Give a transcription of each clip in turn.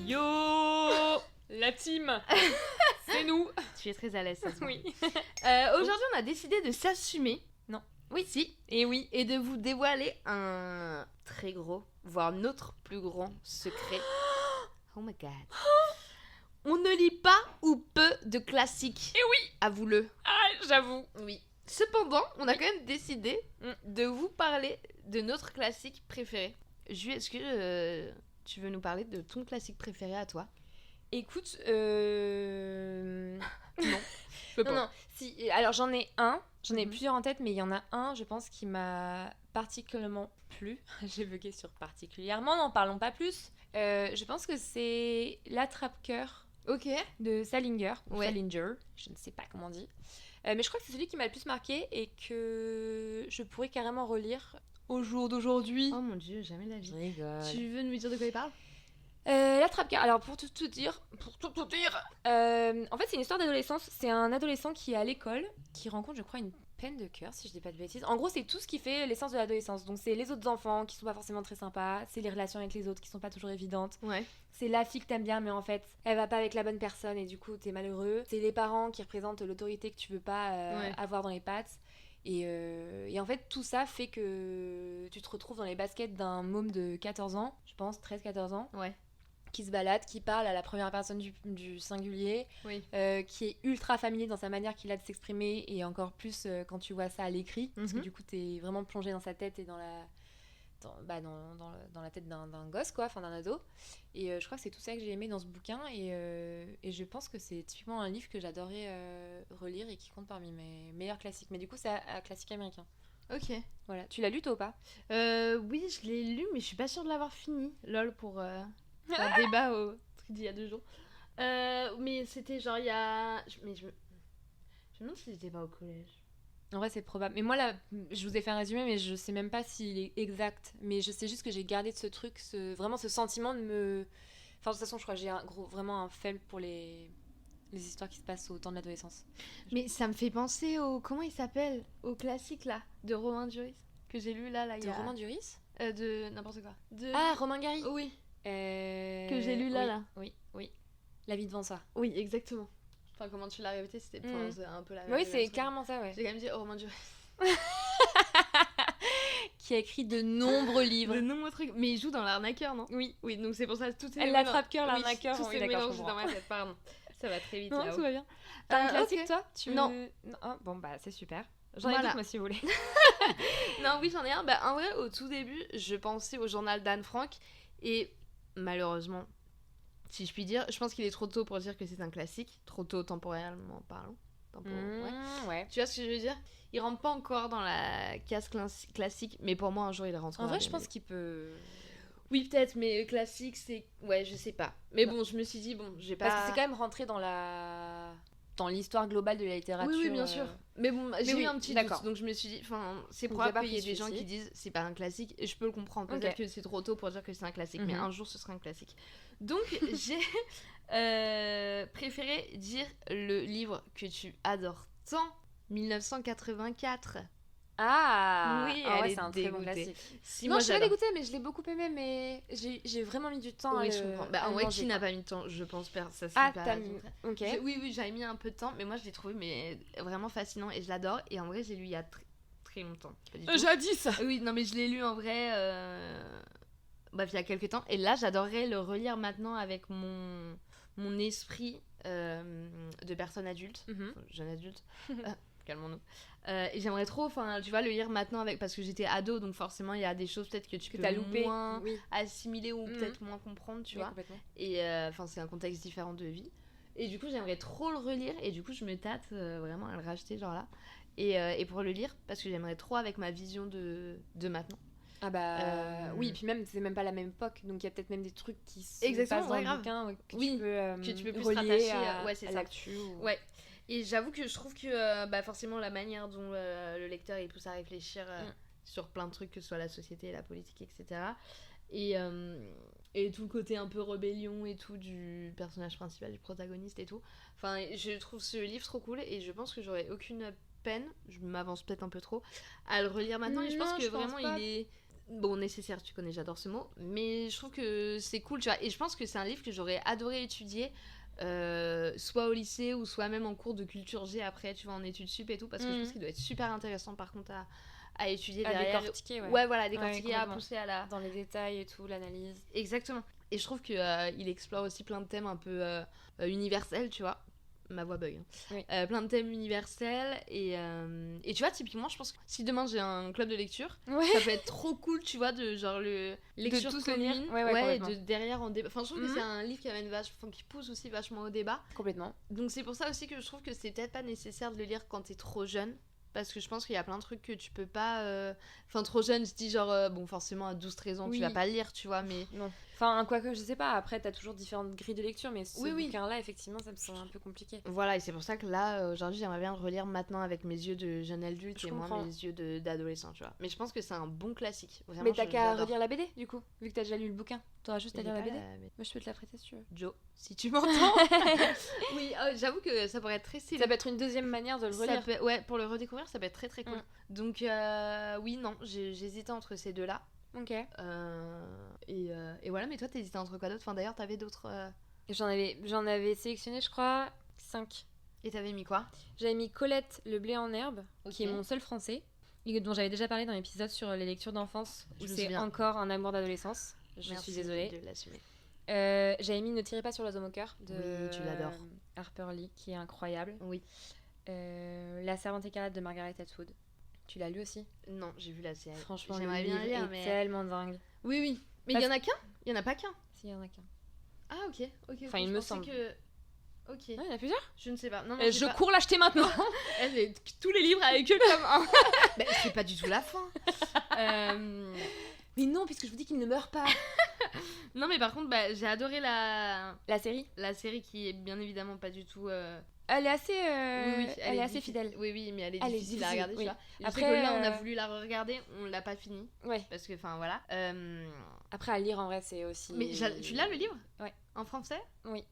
Yo la team. C'est nous. Tu es très à l'aise, ça se voit. Oui. Aujourd'hui, on a décidé de s'assumer. Non. Oui, si. Et oui. Et de vous dévoiler un très gros, voire notre plus grand secret. Oh my god. On ne lit pas ou peu de classiques. Et oui. Avoue-le. Ah, j'avoue. Oui. Cependant, on a quand même décidé de vous parler de notre classique préféré. Jules, est-ce que tu veux nous parler de ton classique préféré à toi? Écoute, Non. Je peux pas. non, si, alors j'en ai Mhm. plusieurs en tête, mais il y en a un, je pense, qui m'a particulièrement plu. J'ai bugué sur particulièrement, n'en parlons pas plus. Je pense que c'est L'Attrape-Cœur Ok. de Salinger, ou Ouais. Salinger, je ne sais pas comment on dit. Mais je crois que c'est celui qui m'a le plus marqué et que je pourrais carrément relire au jour d'aujourd'hui. Oh mon dieu, jamais la vie. rigole. Tu veux nous dire de quoi il parle? L'Attrape-Cœur, alors pour tout dire, en fait c'est une histoire d'adolescence, c'est un adolescent qui est à l'école, qui rencontre je crois une peine de cœur si je dis pas de bêtises. En gros c'est tout ce qui fait l'essence de l'adolescence, donc c'est les autres enfants qui sont pas forcément très sympas, c'est les relations avec les autres qui sont pas toujours évidentes, Ouais. c'est la fille que t'aimes bien mais en fait elle va pas avec la bonne personne et du coup t'es malheureux, c'est les parents qui représentent l'autorité que tu veux pas avoir dans les pattes. Et en fait, tout ça fait que tu te retrouves dans les baskets d'un môme de 14 ans, je pense, 13-14 ans, Ouais. qui se balade, qui parle à la première personne du singulier, Oui. qui est ultra familier dans sa manière qu'il a de s'exprimer, et encore plus quand tu vois ça à l'écrit, parce que Mhm. du coup, t'es vraiment plongé dans sa tête et dans la tête d'un gosse, quoi, enfin d'un ado. Et je crois que c'est tout ça que j'ai aimé dans ce bouquin, et je pense que c'est typiquement un livre que j'adorais relire et qui compte parmi mes meilleurs classiques. Mais du coup, c'est un classique américain. Ok. Voilà. Tu l'as lu, toi, ou pas? Oui, je l'ai lu, mais je suis pas sûre de l'avoir fini. Lol, pour un débat au truc d'il y a 2 jours. Mais c'était genre il y a. Je me demande si j'étais pas au collège. En vrai, c'est probable. Mais moi, là, je vous ai fait un résumé, mais je sais même pas s'il est exact. Mais je sais juste que j'ai gardé de ce truc, vraiment ce sentiment de me... Enfin, de toute façon, je crois que j'ai vraiment un faible pour les histoires qui se passent au temps de l'adolescence. Mais ça me fait penser au. Comment il s'appelle? Au classique là, de Romain Duris. Que j'ai lu là, il y De a. Romain Duris? De n'importe quoi. De... Ah, Romain Gary. Oui. Que j'ai lu là, oui, là. Oui. La vie devant ça. Oui, exactement. Enfin, comment tu l'as répété, c'était c'est un peu la même. Oui, c'est truc. carrément ça, ouais. J'ai quand même dit Romain Duris. Qui a écrit de nombreux livres. De nombreux trucs. Mais il joue dans L'Arnaqueur, non? Oui. Oui, donc c'est pour ça que tout est. Elle l'attrape-cœur, l'arnaqueur. Tout oui, est d'accord, je mélangé comprends. dans ma tête, pardon. Ça va très vite Non, là-haut. tout va bien. T'as un classique, ok. toi Non. Ah, bon, bah, c'est super. J'en ai Voilà. d'autres, moi, si vous voulez. Non, oui, j'en ai un. Bah, en vrai, au tout début, je pensais au journal d'Anne Frank. Et malheureusement, si je puis dire, je pense qu'il est trop tôt pour dire que c'est un classique. Trop tôt temporellement parlant. Ouais. Tu vois ce que je veux dire? Il rentre pas encore dans la case classique, mais pour moi, un jour, il rentrera. En vrai, je bien pense qu'il peut... Oui, peut-être, mais classique, c'est... Ouais, je sais pas. Mais bon, je me suis dit, bon, j'ai pas... Parce que c'est quand même rentré dans l'histoire globale de la littérature. Oui, bien sûr. Mais bon, j'ai eu un petit d'accord. doute, donc je me suis dit... Enfin, c'est Donc, probable t'as pas qu'il y ait pris des gens celui-ci. qui disent c'est pas un classique, et je peux le comprendre. Peut-être que c'est trop tôt pour dire que c'est un classique, mais Mhm. un jour, ce sera un classique. Donc, j'ai préféré dire le livre que tu adores tant, 1984. Ah Oui, ah elle ouais, est c'est un très bon dégoûtée. classique. Si, Non, moi, je suis pas j'adore. dégoûtée, mais je l'ai beaucoup aimé, mais j'ai vraiment mis du temps Oui, à je le- comprends. Bah, à en le vrai, manger, qui n'a quoi. pas mis de temps, je pense, ça c'est Ah, pas t'as mis... Ok. Oui, j'avais mis un peu de temps, mais moi je l'ai trouvé mais vraiment fascinant et je l'adore. Et en vrai, j'ai lu il y a très longtemps. Pas du tout. Jadis. Oui, non, mais je l'ai lu en vrai, bref, il y a quelques temps. Et là, j'adorerais le relire maintenant avec mon esprit de personne adulte, Mhm. enfin, jeune adulte. Calmons-nous. Et j'aimerais trop, enfin, tu vois, le lire maintenant avec, parce que j'étais ado, donc forcément, il y a des choses peut-être que tu Que peux t'as loupé. moins Oui. assimiler ou Mhm. peut-être moins comprendre, tu Oui, vois. complètement. Et enfin, c'est un contexte différent de vie. Et du coup, j'aimerais trop le relire. Et du coup, je me tâte vraiment à le racheter, genre là. Et pour le lire, parce que j'aimerais trop avec ma vision de maintenant. Ah bah oui, puis même c'est même pas la même époque, donc il y a peut-être même des trucs qui se Exactement, passent dans ouais, le grave. bouquin que Oui, tu peux plus relier rattacher à, ouais, c'est à ça. l'actu. Ouais. Et j'avoue que je trouve que bah, forcément la manière dont le lecteur il pousse à réfléchir sur plein de trucs, que ce soit la société, la politique, etc. Et tout le côté un peu rébellion et tout du personnage principal, du protagoniste et tout. Enfin, je trouve ce livre trop cool et je pense que j'aurais aucune peine, je m'avance peut-être un peu trop, à le relire maintenant. Et je pense Non, que je pense vraiment pas. il est... Bon, nécessaire, tu connais, j'adore ce mot, mais je trouve que c'est cool, tu vois. Et je pense que c'est un livre que j'aurais adoré étudier, soit au lycée ou soit même en cours de culture G après, tu vois, en études sup et tout, parce que je pense qu'il doit être super intéressant par contre à étudier À derrière. décortiquer, ouais. Ouais, voilà, décortiquer, à complètement. pousser à la. Dans les détails et tout, l'analyse. Exactement. Et je trouve qu'il il explore aussi plein de thèmes un peu universels, tu vois. Ma voix bug. Hein. Oui. Plein de thèmes universels. Et tu vois, typiquement, je pense que si demain j'ai un club de lecture, Ouais. ça peut être trop cool, tu vois, de genre le lecture tous le lire. commune. Ouais, et complètement. de derrière en débat. Enfin, je trouve que Mhm. c'est un livre qui amène qui pousse aussi vachement au débat. Complètement. Donc c'est pour ça aussi que je trouve que c'est peut-être pas nécessaire de le lire quand t'es trop jeune. Parce que je pense qu'il y a plein de trucs que tu peux pas. Enfin, trop jeune, je dis genre, bon, forcément à 12-13 ans, Oui. tu vas pas le lire, tu vois, mais. Non. Enfin, quoique, je sais pas, après, t'as toujours différentes grilles de lecture, mais ce Oui. bouquin-là, effectivement, ça me semble un peu compliqué. Voilà, et c'est pour ça que là, aujourd'hui, j'aimerais bien le relire maintenant avec mes yeux de jeune adulte Je et comprends. moins mes yeux d'adolescent, tu vois. Mais je pense que c'est un bon classique. Vraiment, Mais t'as qu'à j'adore. relire la BD, du coup, vu que t'as déjà lu le bouquin. T'auras juste à Il est lire la pas BD. là, mais- Moi, je peux te la prêter si tu veux. Joe, si tu m'entends. Oui, j'avoue que ça pourrait être très stylé. Ça peut être une deuxième manière de le Ça relire. peut- ouais, pour le redécouvrir, ça peut être très très cool. Mm. Donc, oui, non, j'hésitais entre ces deux-là. Ok. Et voilà, mais toi, t'hésitais entre quoi d'autre? Enfin, d'ailleurs, t'avais d'autres. J'en avais sélectionné, je crois, 5. Et t'avais mis quoi? J'avais mis Colette, le blé en herbe, qui est Ok. mon seul français, et dont j'avais déjà parlé dans l'épisode sur les lectures d'enfance, où Je me c'est souviens. encore un amour d'adolescence. Je Merci suis désolée. de l'assumer. J'avais mis Ne tirez pas sur l'oiseau moqueur de Oui, tu l'adores. Harper Lee, qui est incroyable. Oui. La Servante écarlate de Margaret Atwood. Tu l'as lu aussi? Non, j'ai vu la série. Franchement, j'aimerais le bien livre lire, est mais. tellement dingue. Oui, oui. Mais il Parce- y en a qu'un? Il y en a pas qu'un? S'il y en a qu'un. Ah, ok. Enfin, il me pensais semble. que. Ok. Ah, il y en a plusieurs? Je ne sais pas. Non, non, Je j'ai pas- cours l'acheter maintenant. Elle est tous les livres avec eux comme un. Mais c'est pas du tout la fin. Mais non, puisque je vous dis qu'il ne meurt pas. Non, mais par contre, bah, j'ai adoré la série, série qui est bien évidemment pas du tout. elle est assez, Oui, elle est assez fidèle. Oui, oui, mais elle est Elle est difficile à difficile, regarder, oui. tu vois. Je sais Après, que là, on a voulu la regarder, on l'a pas fini. Ouais. Parce que, enfin, voilà. Après, à lire, en vrai, c'est aussi... Mais tu l'as le livre? Ouais. En français? Oui.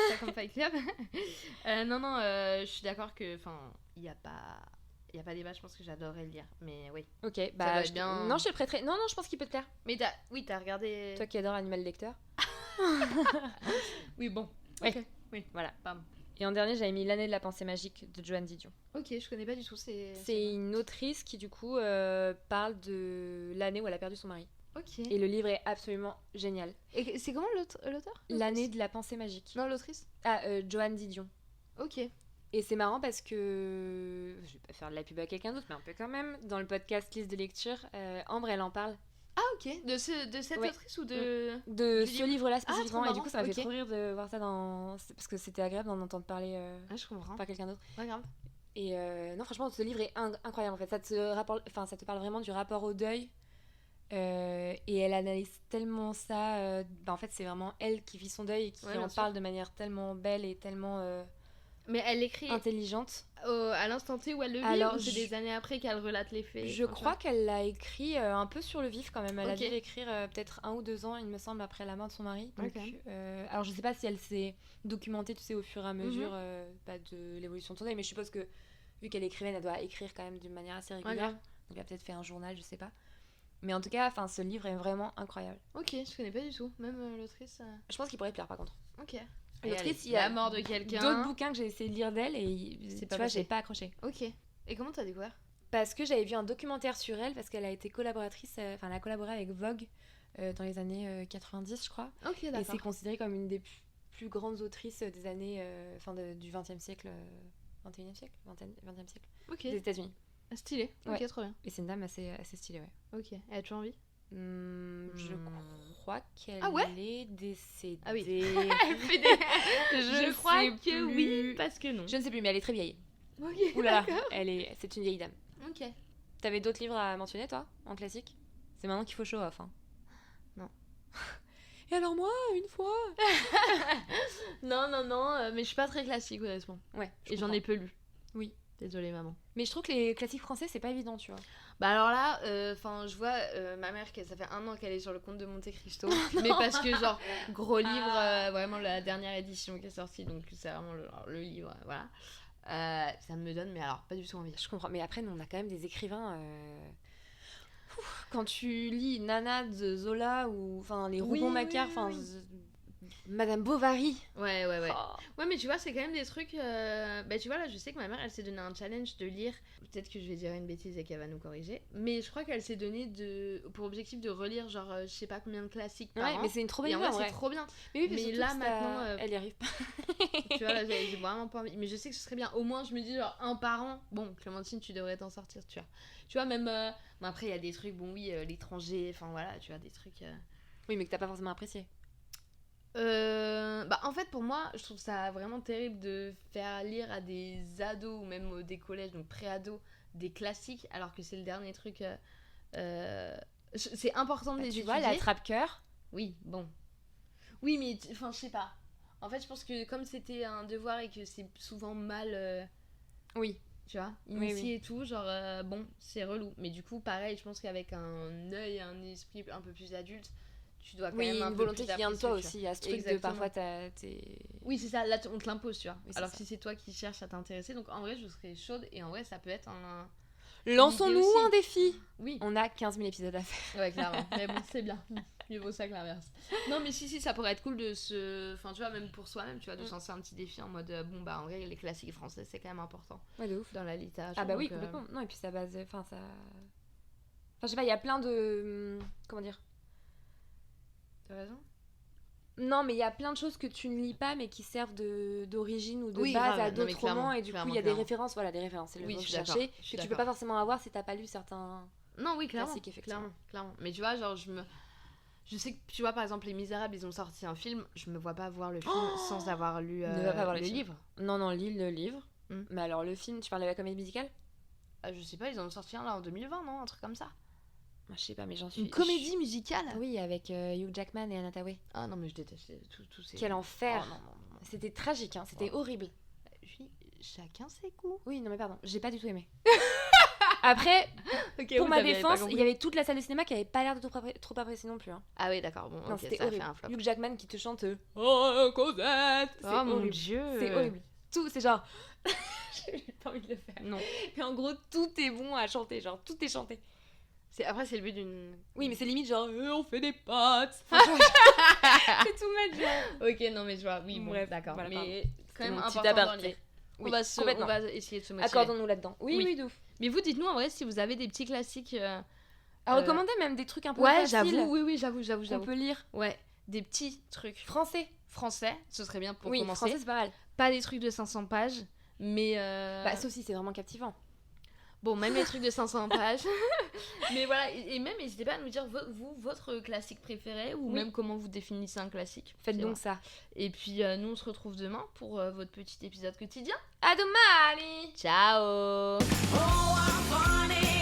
C'est comme Fight Club. Non, je suis d'accord que, enfin, il y a pas débat, je pense que j'adorerais le lire. Mais oui. Ok, doit bah... être bien. Non, je te le prêterai. Non, je pense qu'il peut te plaire. Mais t'as regardé. Toi qui adore Animal Lecteur. Oui, bon. Ouais. Ok. Oui, Voilà. pardon. Et en dernier, j'avais mis L'année de la pensée magique de Joanne Didion. Ok, je connais pas du tout. C'est une autrice qui, du coup, parle de l'année où elle a perdu son mari. Ok. Et le livre est absolument génial. Et c'est comment l'auteur? L'année de la pensée magique. Non, l'autrice. Ah, Joanne Didion. Ok. Et c'est marrant parce que... Je vais pas faire de la pub à quelqu'un d'autre, mais un peu quand même. Dans le podcast Liste de lecture, Ambre, elle en parle. Ah, ok. De cette Ouais. autrice ou de. De Du ce livre. livre-là trop spécifiquement. Et du marrant. coup, ça m'a fait Ok. trop rire de voir ça dans... Parce que c'était agréable d'en entendre parler Ah, je comprends. par quelqu'un d'autre. Ouais, grave. Et non, franchement, ce livre est incroyable en fait. Ça te parle vraiment du rapport au deuil. Et elle analyse tellement ça. En fait, c'est vraiment elle qui vit son deuil et qui Ouais, bien en sûr. parle de manière tellement belle et tellement Mais elle l'écrit intelligente. à l'instant T où elle le vit, Alors, ou c'est des années après qu'elle relate les faits? Je crois qu'elle l'a écrit un peu sur le vif quand même. Elle a Ok. dû l'écrire peut-être 1 ou 2 ans, il me semble, après la mort de son mari. Donc, Ok. alors je sais pas si elle s'est documentée, tu sais, au fur et à mesure de l'évolution de son deuil, mais je suppose que vu qu'elle est écrivaine, elle doit écrire quand même d'une manière assez régulière. grave. Donc elle a peut-être fait un journal, je sais pas. Mais en tout cas, ce livre est vraiment incroyable. Ok, je connais pas du tout. Même l'autrice. Je pense qu'il pourrait te plaire par contre. Ok. L'autrice, il y la a mort de quelqu'un. d'autres bouquins que j'ai essayé de lire d'elle et C'est tu pas vois, passé. j'ai pas accroché. Ok. Et comment t'as découvert? Parce que j'avais vu un documentaire sur elle, parce qu'elle a été collaboratrice, elle a collaboré avec Vogue dans les années 90, je crois. Ok, Et d'accord. c'est considéré comme une des plus grandes autrices des années du 20e siècle, 21e siècle, 20e siècle, Ok. des États-Unis. Stylé. Ok, Ouais. trop bien. Et c'est une dame assez stylée, ouais. Ok. Elle a toujours envie? Je crois qu'elle Ah ouais est décédée. Ah oui. Elle fait des. Je crois sais que plus. oui, parce que non. Je ne sais plus, mais elle est très vieille. Ok. Oula, d'accord. c'est une vieille dame. Ok. T'avais d'autres livres à mentionner, toi, en classique? C'est maintenant qu'il faut show off, hein. Non. Et alors moi, une fois... Non, mais je suis pas très classique, honnêtement. Ouais, Et j'en ai peu lu. Oui. Désolée, maman. Mais je trouve que les classiques français, c'est pas évident, tu vois. Bah alors là, je vois ma mère, ça fait 1 an qu'elle est sur le Comte de Monte Cristo. Mais parce que, genre, gros livre, vraiment la dernière édition qui est sortie, donc c'est vraiment le livre, voilà. Ça me donne, mais alors, pas du tout envie. Je comprends. Mais après, nous, on a quand même des écrivains... Quand tu lis Nana de Zola ou enfin les Oui, Rougon-Macquart, oui, enfin oui. Madame Bovary. Ouais. Oh. Ouais, mais tu vois, c'est quand même des trucs. Bah, tu vois, là, je sais que ma mère, elle s'est donné un challenge de lire. Peut-être que je vais dire une bêtise et qu'elle va nous corriger. Mais je crois qu'elle s'est donné pour objectif de relire, genre, je sais pas combien de classiques par Ouais, an. mais c'est une trop bonne Et en idée vrai, en c'est vrai. trop bien. Mais oui, puis Mais surtout là, que maintenant, elle y arrive pas. Tu vois, là, j'ai vraiment pas envie. Mais je sais que ce serait bien. Au moins, je me dis, genre, un par an. Bon, Clémentine, tu devrais t'en sortir, tu vois. Tu vois, même. Bon, après, il y a des trucs, bon, oui, l'étranger, enfin voilà, tu vois, des trucs. Oui, mais que t'as pas forcément apprécié. Bah, en fait, pour moi, je trouve ça vraiment terrible de faire lire à des ados ou même des collèges, donc pré-ados, des classiques, alors que c'est le dernier truc. C'est important de les Tu étudier. vois, la trappe-cœur. Oui, bon. Oui, mais enfin, je sais pas. En fait, je pense que comme c'était un devoir et que c'est souvent mal, Oui. tu vois, Oui, initié oui. et tout, genre, bon, c'est relou. Mais du coup, pareil, je pense qu'avec un œil, un esprit un peu plus adulte, tu dois quand Oui, même un une peu volonté plus qui vient de apprécier, toi tu vois. aussi. Il y a ce truc de Exactement. parfois t'es. Oui, c'est ça, là on te l'impose, tu vois. Oui, c'est Alors ça. que si c'est toi qui cherches à t'intéresser, donc en vrai, je serais chaude et en vrai, ça peut être un. Lançons-nous L'idée aussi. un défi. Oui, On a 15 000 épisodes à faire. ouais, clairement. Mais bon, c'est bien. Mieux vaut ça que l'inverse. Non, mais si, ça pourrait être cool de se. Enfin, tu vois, même pour soi-même, tu vois, de se lancer un petit défi en mode bon, bah en vrai, les classiques français, c'est quand même important Ouais, de ouf. dans la littérature. Ah bah oui, donc, complètement. Non, et puis ça base. Enfin, ça. Enfin, je sais pas, il y a plein de. Comment dire. T'as raison. Non, mais il y a plein de choses que tu ne lis pas, mais qui servent d'origine ou de Oui, base grave. à Non, mais d'autres clairement, romans, et du coup, clairement, il y a des clairement. références. Voilà, des références, c'est le Oui, mot je que suis je d'accord, cherchais, je suis que tu peux d'accord. pas forcément avoir si t'as pas lu certains. Non, oui, clairement. Classique, effectivement. Clairement. Mais tu vois, genre, je sais que, tu vois, par exemple, Les Misérables, ils ont sorti un film. Je me vois pas voir le film sans avoir lu Ne va pas voir le le film. livre. Non, lis le livre. Hmm. Mais alors, le film, tu parles de la comédie musicale? Ah, je sais pas, ils en ont sorti un là en 2020, non? Un truc comme ça. Je sais pas, mais j'en suis. Une comédie musicale? Oui, avec Hugh Jackman et Anna Thaoué. Ah non, mais je déteste tous ces. Quel enfer! Oh, non. C'était tragique, hein, c'était horrible. Oui, chacun ses goûts. Oui, non, mais pardon, j'ai pas du tout aimé. Après, Ok, pour vous ma avez pas défense, compris. il y avait toute la salle de cinéma qui avait pas l'air de trop apprécier non plus. Hein. Ah oui, d'accord, bon, Non, ok, c'était ça a fait horrible. un flop. Hugh Jackman qui te chante Oh, Cosette! C'est Oh mon horrible. dieu! C'est horrible. Tout, c'est genre. J'ai pas envie de le faire. Non. Mais en gros, tout est bon à chanter, genre, tout est chanté. Après, c'est le but d'une. Oui, mais c'est limite genre, on fait des pâtes. Enfin, c'est tout mettre, genre. Ok, non, mais je vois, oui, bon, Bref, d'accord. voilà, mais quand C'était même mon petit important d'en aparté. lire. Oui, on complètement. va essayer de se motiver. Accordons-nous là-dedans. Oui, Oui. oui, de ouf. Mais vous, dites-nous en vrai si vous avez des petits classiques. À recommander même des trucs un peu Ouais, faciles j'avoue. qu'on peut lire. Ouais, des petits trucs. Français. Français, ce serait bien pour Oui, commencer. français, c'est pas mal. Pas des trucs de 500 pages, mais. Bah, ça aussi, c'est vraiment captivant. Bon, même les trucs de 500 pages. Mais voilà, et même n'hésitez pas à nous dire votre classique préféré ou Oui. même comment vous définissez un classique. Faites C'est donc vrai. ça. Et puis nous on se retrouve demain pour votre petit épisode quotidien. À domani! Ciao! Oh, I want it.